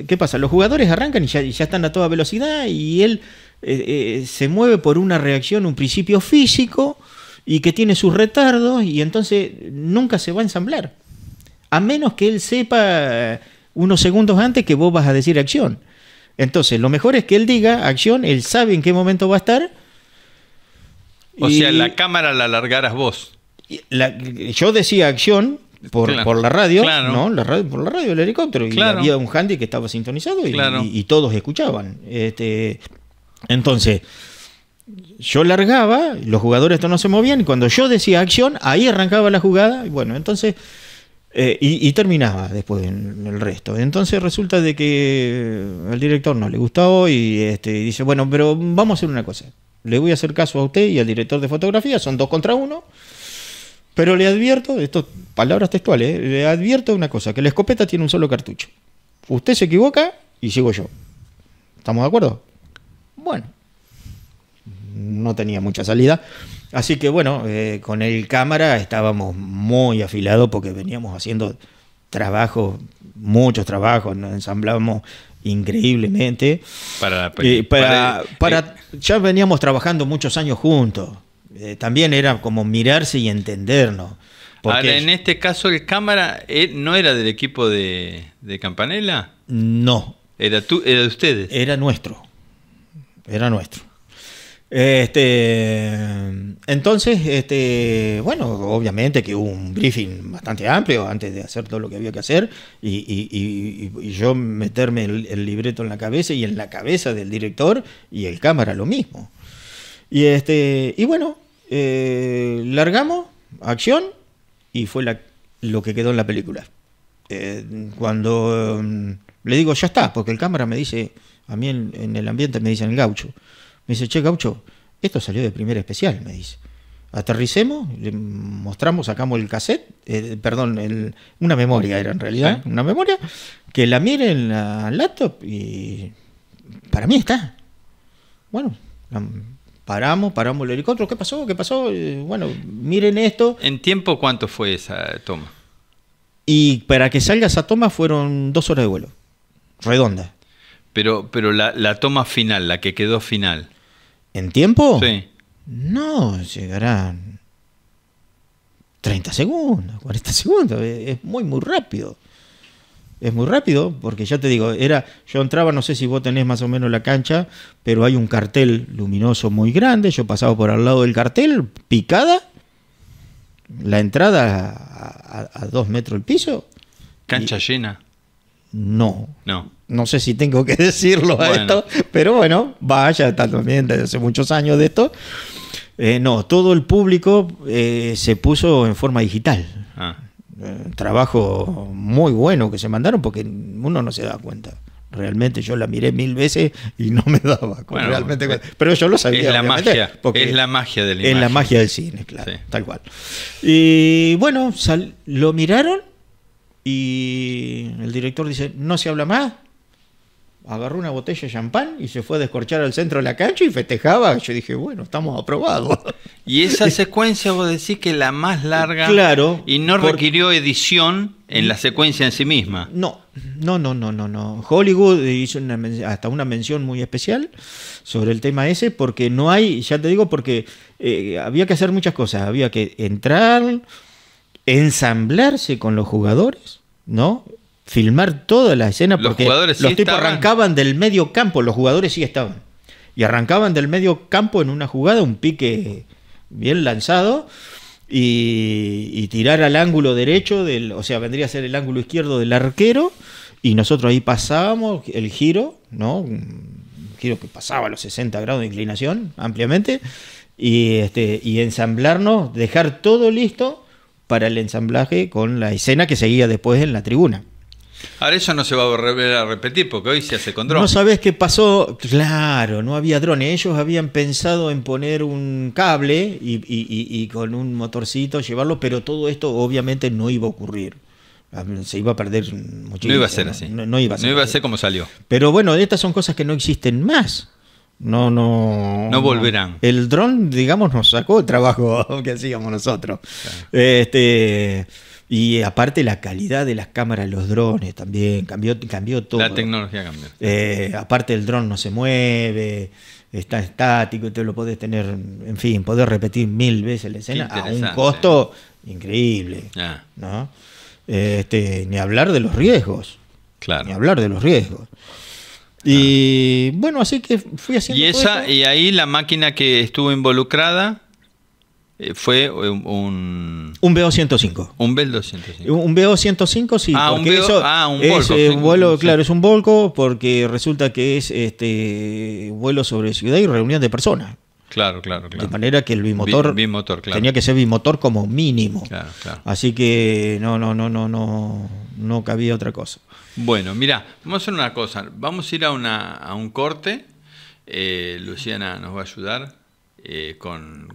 ¿qué pasa? Los jugadores arrancan y ya están a toda velocidad y él se mueve por una reacción, un principio físico y que tiene sus retardos y entonces nunca se va a ensamblar. A menos que él sepa unos segundos antes que vos vas a decir acción. Entonces, lo mejor es que él diga acción, él sabe en qué momento va a estar. O sea, la cámara la largaras vos. Yo decía acción por la radio, claro. ¿no? Por la radio del helicóptero. Y claro. Había un handy que estaba sintonizado claro. y todos escuchaban. Entonces, yo largaba, los jugadores no se movían, y cuando yo decía acción, ahí arrancaba la jugada, y bueno, entonces, y terminaba después en el resto. Entonces resulta de que al director no le gustó y dice, bueno, pero vamos a hacer una cosa. Le voy a hacer caso a usted y al director de fotografía, son 2 contra 1, pero le advierto, esto palabras textuales, le advierto una cosa, que la escopeta tiene un solo cartucho. Usted se equivoca y sigo yo. ¿Estamos de acuerdo? Bueno, no tenía mucha salida. Así que bueno, con el cámara estábamos muy afilados porque veníamos haciendo muchos trabajos, nos ensamblábamos increíblemente. Ya veníamos trabajando muchos años juntos. También era como mirarse y entendernos. Ahora, en este caso, el cámara no era del equipo de Campanella. No. ¿Era de ustedes? Era nuestro. Entonces, bueno, obviamente que hubo un briefing bastante amplio antes de hacer todo lo que había que hacer y yo meterme el libreto en la cabeza y en la cabeza del director y el cámara lo mismo. Y bueno, largamos, acción, y fue lo que quedó en la película. Cuando le digo, ya está, porque el cámara me dice, a mí en el ambiente me dicen el gaucho. Me dice, che, gaucho, esto salió de Primera Especial, me dice. Aterricemos, le mostramos, sacamos el cassette, una memoria era en realidad, una memoria, que la mire en la laptop y para mí está. Bueno, paramos el helicóptero, ¿qué pasó? Bueno, miren esto. ¿En tiempo cuánto fue esa toma? Y para que salga esa toma fueron 2 horas de vuelo, redonda. Pero la toma final, la que quedó final. ¿En tiempo? Sí. No, llegarán 30 segundos, 40 segundos. Es muy rápido. Es muy rápido porque ya te digo, yo entraba, no sé si vos tenés más o menos la cancha, pero hay un cartel luminoso muy grande. Yo pasaba por al lado del cartel, picada, la entrada a 2 metros del piso. Cancha llena. No. No. No sé si tengo que decirlo a Bueno. esto, pero bueno, vaya, está también desde hace muchos años de esto. No, todo el público se puso en forma digital. Ah. Trabajo muy bueno que se mandaron porque uno no se da cuenta. Realmente yo la miré 1000 veces y no me daba Bueno, realmente cuenta. Pero yo lo sabía. Es la obviamente, magia. porque Es la magia de la es la imagen. magia del cine, claro, Sí. tal cual. Y bueno, lo miraron y el director dice, no se habla más. Agarró una botella de champán y se fue a descorchar al centro de la cancha y festejaba. Yo dije, bueno, estamos aprobados. Y esa secuencia vos decís que es la más larga. Claro, Y no requirió edición en la secuencia en sí misma. No. Hollywood hizo hasta una mención muy especial sobre el tema ese, porque no hay, ya te digo, porque había que hacer muchas cosas. Había que entrar, ensamblarse con los jugadores, ¿no? Filmar toda la escena, Los porque jugadores sí los tipos estaban. arrancaban del medio campo, los jugadores sí estaban. Y arrancaban del medio campo en una jugada, un pique bien lanzado. Y tirar al ángulo derecho, o sea, vendría a ser el ángulo izquierdo del arquero, y nosotros ahí pasábamos el giro, ¿no? Un giro que pasaba a los 60 grados de inclinación ampliamente, y ensamblarnos, dejar todo listo para el ensamblaje con la escena que seguía después en la tribuna. Ahora eso no se va a volver a repetir porque hoy se hace con dron. No sabés qué pasó, claro, no había drones. Ellos habían pensado en poner un cable y con un motorcito llevarlo, pero todo esto obviamente no iba a ocurrir. Se iba a perder muchísimo. No iba a ser así. No iba a ser así. como salió. Pero bueno, estas son cosas que no existen más. No volverán. El dron, digamos, nos sacó el trabajo que hacíamos nosotros. Claro. Y aparte la calidad de las cámaras, los drones también, cambió todo. La tecnología cambió. Aparte el dron no se mueve, está estático, te lo podés tener, en fin, podés repetir 1000 veces la escena a un costo increíble. Ah. ¿No? Ni hablar de los riesgos. Claro. Ni hablar de los riesgos. Y bueno, así que fui haciendo todo esto. Y ahí la máquina que estuvo involucrada fue un BO-105. Un Bell 205. Un BO-105, sí. Un porque Volco. es Sí, un vuelo, sí. claro, es un Volco, porque resulta que es vuelo sobre ciudad y reunión de personas. Claro. De manera que el bimotor, Bimotor, claro. tenía que ser bimotor como mínimo. Claro. Así que no cabía otra cosa. Bueno, mira, vamos a hacer una cosa. Vamos a ir a un corte. Luciana nos va a ayudar con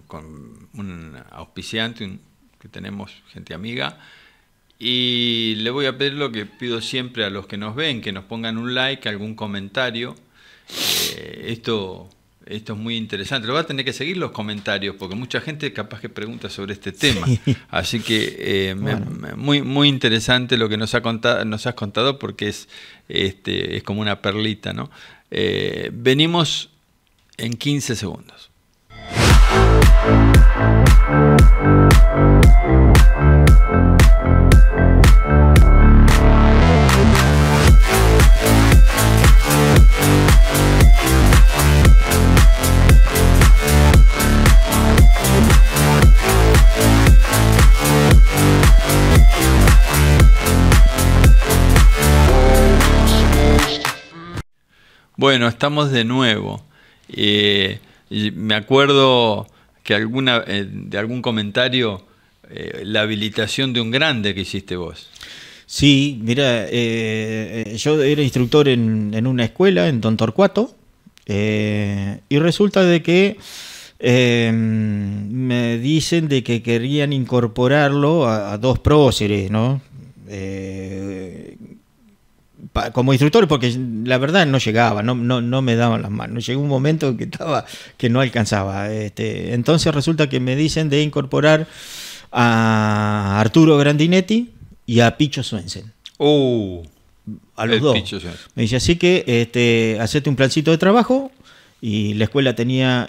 un auspiciante que tenemos, gente amiga. Y le voy a pedir lo que pido siempre a los que nos ven, que nos pongan un like, algún comentario. Esto es muy interesante. Lo va a tener que seguir los comentarios, porque mucha gente capaz que pregunta sobre este tema. Sí. Así que Bueno. muy interesante lo que nos has contado, porque es como una perlita, ¿no? Venimos en 15 segundos. Bueno, estamos de nuevo. Y me acuerdo que de algún comentario, la habilitación de un grande que hiciste vos. Sí, mira, yo era instructor en una escuela en Don Torcuato, y resulta de que me dicen de que querían incorporarlo a dos próceres, ¿no? Como instructor, porque la verdad no llegaba, no me daban las manos. Llegó un momento que no alcanzaba. Entonces resulta que me dicen de incorporar a Arturo Grandinetti y a Picho Swensen. A los dos. Me dice, así que hacete un plancito de trabajo, y la escuela tenía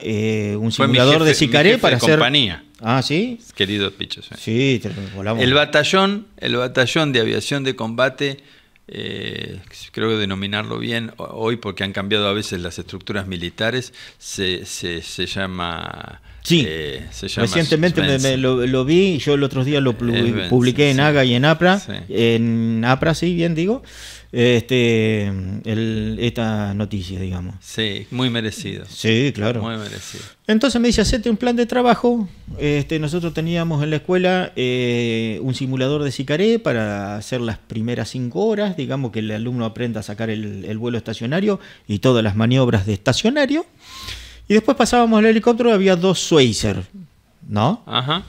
un simulador de sicaré para hacer compañía. Ah, ¿sí? Querido Picho. Sí, volamos. El batallón de aviación de combate, creo que denominarlo bien hoy, porque han cambiado a veces las estructuras militares, se llama Sí, se llama recientemente lo vi, yo el otro día lo publiqué en AGA y en APRA, en APRA, sí, bien digo, esta noticia, digamos. Sí, muy merecido. Sí, claro. Muy merecido. Entonces me dice, hacete un plan de trabajo. Nosotros teníamos en la escuela un simulador de Sicaré para hacer las primeras 5 horas, digamos que el alumno aprenda a sacar el vuelo estacionario y todas las maniobras de estacionario. Y después pasábamos al helicóptero, había 2 Schweizer, ¿no? Ajá.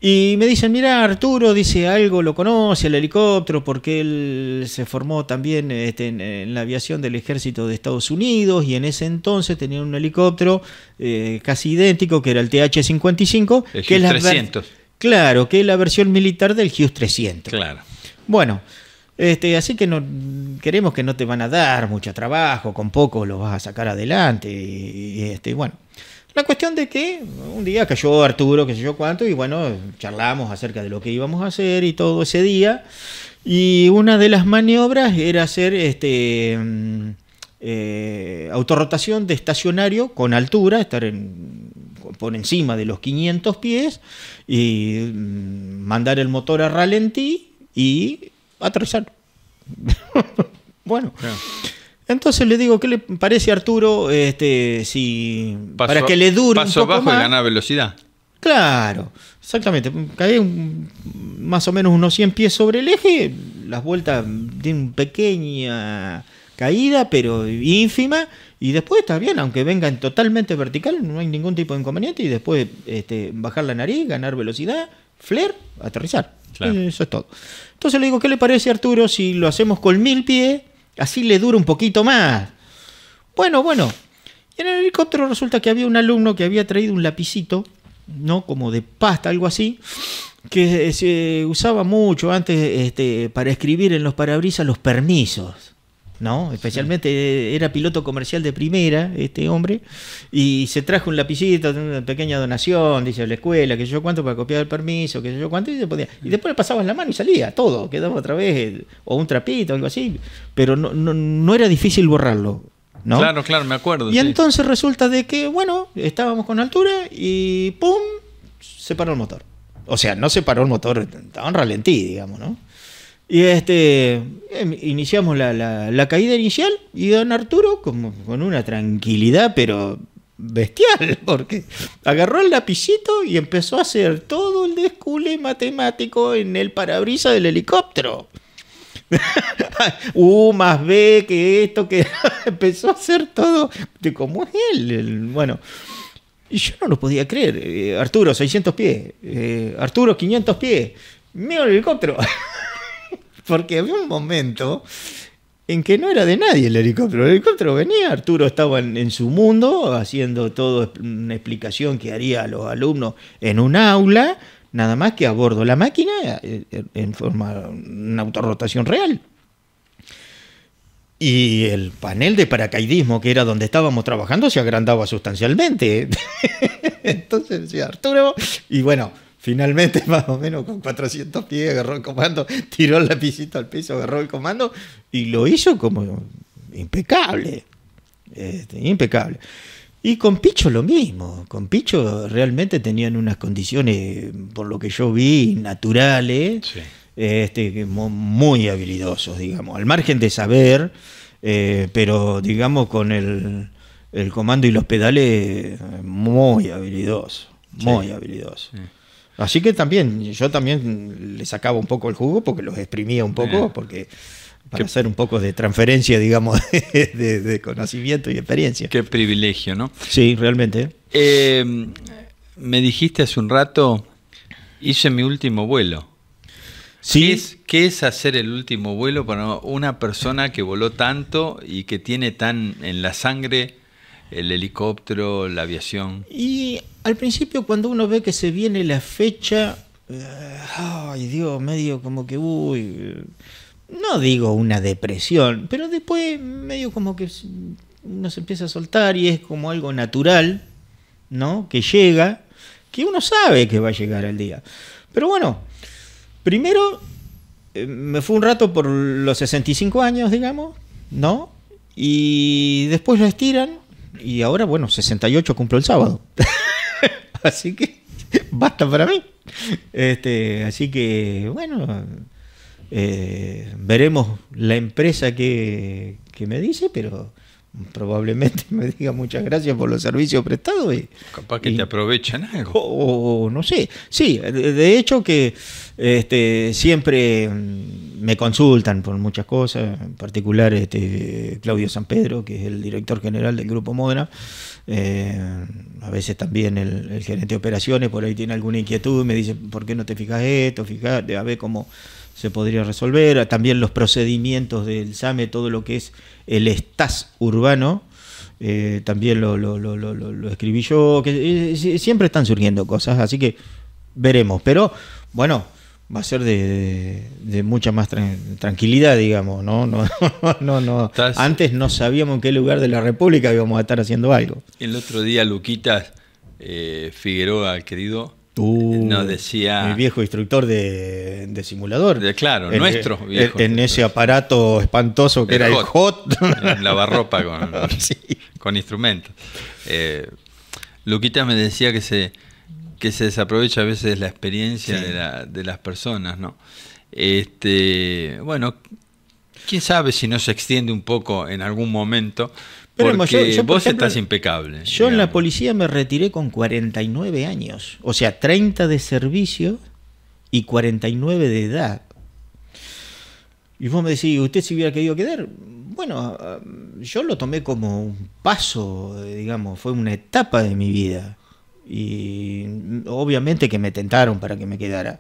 Y me dicen, mira, Arturo, dice, algo lo conoce el helicóptero porque él se formó también en la aviación del ejército de Estados Unidos y en ese entonces tenía un helicóptero casi idéntico que era el TH-55. El que Hughes es 300. Claro, que es la versión militar del Hughes 300. Claro. Bueno, así que no queremos que no te van a dar mucho trabajo, con poco lo vas a sacar adelante. Bueno, la cuestión de que un día cayó Arturo, qué sé yo cuánto, y bueno, charlamos acerca de lo que íbamos a hacer y todo ese día. Y una de las maniobras era hacer autorrotación de estacionario con altura, estar por encima de los 500 pies y mandar el motor a ralentí y aterrizar. Bueno, claro. Entonces le digo, ¿qué le parece a Arturo si para que le dure un poco bajo más? Y ganar velocidad. Claro, exactamente. Caí más o menos unos 100 pies sobre el eje, las vueltas tienen una pequeña caída, pero ínfima, y después está bien, aunque vengan totalmente vertical, no hay ningún tipo de inconveniente, y después bajar la nariz, ganar velocidad, flare, aterrizar. Claro. Eso es todo. Entonces le digo, ¿qué le parece a Arturo si lo hacemos con 1000 pies? Así le dura un poquito más. Bueno. Y en el helicóptero resulta que había un alumno que había traído un lapicito, ¿no? Como de pasta, algo así, que se usaba mucho antes para escribir en los parabrisas los permisos, ¿no? Especialmente era piloto comercial de primera, este hombre, y se trajo un lapicito, una pequeña donación, dice la escuela, que yo cuánto para copiar el permiso, que yo cuánto, y después le pasabas la mano y salía, todo, quedaba otra vez, o un trapito, algo así, pero no era difícil borrarlo, ¿no? Claro, me acuerdo. Y entonces resulta de que, bueno, estábamos con altura y ¡pum! Se paró el motor. O sea, no se paró el motor, estaba en ralentí, digamos, ¿no? Y iniciamos la caída inicial y don Arturo como con una tranquilidad pero bestial, porque agarró el lapicito y empezó a hacer todo el descule matemático en el parabrisas del helicóptero. U más B, que esto, que empezó a hacer todo de cómo es él. Bueno, y yo no lo podía creer. Arturo, 600 pies. Arturo, 500 pies. Mira el helicóptero. Porque había un momento en que no era de nadie el helicóptero. El helicóptero venía, Arturo estaba en su mundo, haciendo toda una explicación que haría a los alumnos en un aula, nada más que a bordo de la máquina, en forma de una autorrotación real. Y el panel de paracaidismo, que era donde estábamos trabajando, se agrandaba sustancialmente. Entonces decía Arturo, y bueno, finalmente, más o menos con 400 pies, agarró el comando, tiró el lapicito al piso, agarró el comando y lo hizo como impecable. Impecable. Y con Picho lo mismo. Con Picho realmente tenían unas condiciones, por lo que yo vi, naturales, sí. Muy habilidosos, digamos, al margen de saber, pero digamos con el comando y los pedales, muy habilidoso, muy habilidoso. Sí. Así que yo también le sacaba un poco el jugo porque los exprimía un poco, porque para hacer un poco de transferencia, digamos, de conocimiento y experiencia. Qué privilegio, ¿no? Sí, realmente. Me dijiste hace un rato, hice mi último vuelo. Sí. ¿Qué es hacer el último vuelo para una persona que voló tanto y que tiene tan en la sangre el helicóptero, la aviación? Y al principio, cuando uno ve que se viene la fecha, ay Dios, medio como que, no digo una depresión, pero después medio como que uno se empieza a soltar y es como algo natural, ¿no? Que llega, que uno sabe que va a llegar el día. Pero bueno, primero me fue un rato por los 65 años, digamos, ¿no? Y después lo estiran. Y ahora, bueno, 68 cumplo el sábado. así que basta para mí. Así que, bueno, veremos la empresa que me dice, pero probablemente me diga muchas gracias por los servicios prestados. Capaz que te aprovechan algo. O no sé. Sí, de hecho que siempre me consultan por muchas cosas, en particular Claudio San Pedro, que es el director general del Grupo Modena. A veces también el gerente de operaciones por ahí tiene alguna inquietud y me dice, ¿por qué no te fijas esto? Fíjate, a ver cómo se podría resolver. También los procedimientos del SAME, todo lo que es el STAS urbano, también lo escribí yo, que siempre están surgiendo cosas, así que veremos. Pero bueno, va a ser de mucha más tranquilidad, digamos, ¿no? No. Antes no sabíamos en qué lugar de la República íbamos a estar haciendo algo. El otro día Luquitas Figueroa, el querido, nos decía... Mi viejo instructor de simulador. Claro, nuestro viejo. En ese aparato espantoso que era el HOT. En lavarropa sí, con instrumentos. Luquitas me decía que se desaprovecha a veces la experiencia, sí, de las personas, ¿no? Bueno, quién sabe si no se extiende un poco en algún momento, porque yo vos estás impecable. Yo, digamos, en la policía me retiré con 49 años, o sea, 30 de servicio y 49 de edad. Y vos me decís, ¿usted se hubiera querido quedar? Bueno, yo lo tomé como un paso, digamos, fue una etapa de mi vida. Y obviamente que me tentaron para que me quedara,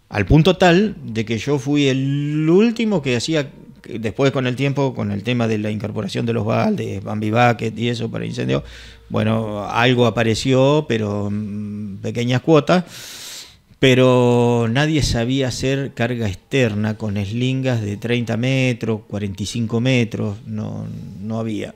al punto tal de que yo fui el último que hacía, después con el tiempo, con el tema de la incorporación de los baldes, Bambi Bucket y eso para incendios, bueno, algo apareció, pero pequeñas cuotas, pero nadie sabía hacer carga externa con eslingas de 30 metros, 45 metros, no había.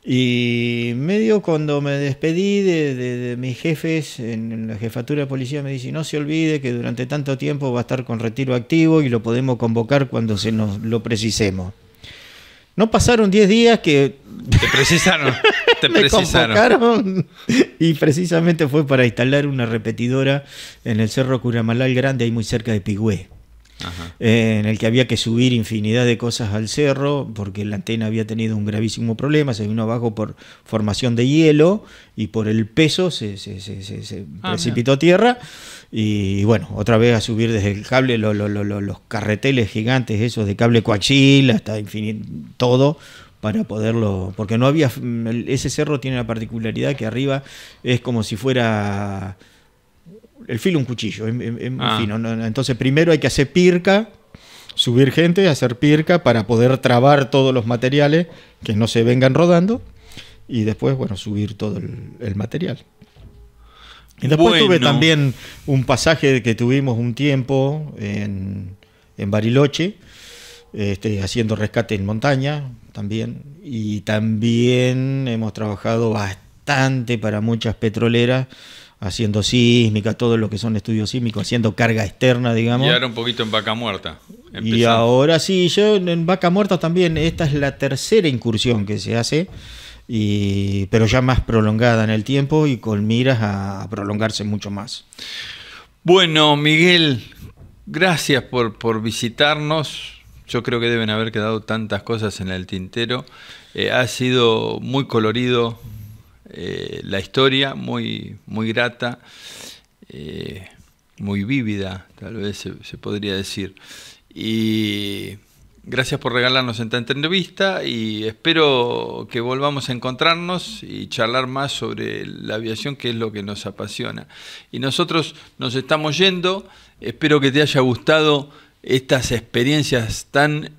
Y medio cuando me despedí de mis jefes en la jefatura de policía, me dice, no se olvide que durante tanto tiempo va a estar con retiro activo y lo podemos convocar cuando se nos lo precisemos. No pasaron 10 días que te precisaron. Me convocaron, y precisamente fue para instalar una repetidora en el Cerro Curamalal Grande, ahí muy cerca de Pigüé. En el que había que subir infinidad de cosas al cerro porque la antena había tenido un gravísimo problema, se vino abajo por formación de hielo y por el peso se precipitó a tierra, y bueno, otra vez a subir desde el cable los carreteles gigantes esos de cable coaxil hasta todo para poderlo, porque no había, ese cerro tiene la particularidad que arriba es como si fuera el filo un cuchillo, es muy fino, ¿no? Entonces primero hay que hacer pirca, subir gente, hacer pirca para poder trabar todos los materiales que no se vengan rodando, y después, bueno, subir todo el material. Y después tuve también un pasaje que tuvimos un tiempo en Bariloche, haciendo rescate en montaña también, y también hemos trabajado bastante para muchas petroleras, haciendo sísmica, todo lo que son estudios sísmicos, haciendo carga externa, digamos. Y ahora un poquito en Vaca Muerta. Empezando. Y ahora sí, yo en Vaca Muerta también, esta es la tercera incursión que se hace, pero ya más prolongada en el tiempo y con miras a prolongarse mucho más. Bueno, Miguel, gracias por visitarnos. Yo creo que deben haber quedado tantas cosas en el tintero. Ha sido muy colorido la historia, muy grata, muy vívida, tal vez se podría decir. Y gracias por regalarnos esta entrevista, y espero que volvamos a encontrarnos y charlar más sobre la aviación, que es lo que nos apasiona. Y nosotros nos estamos yendo. Espero que te haya gustado estas experiencias tan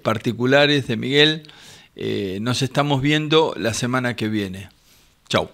particulares de Miguel. Nos estamos viendo la semana que viene. Chau.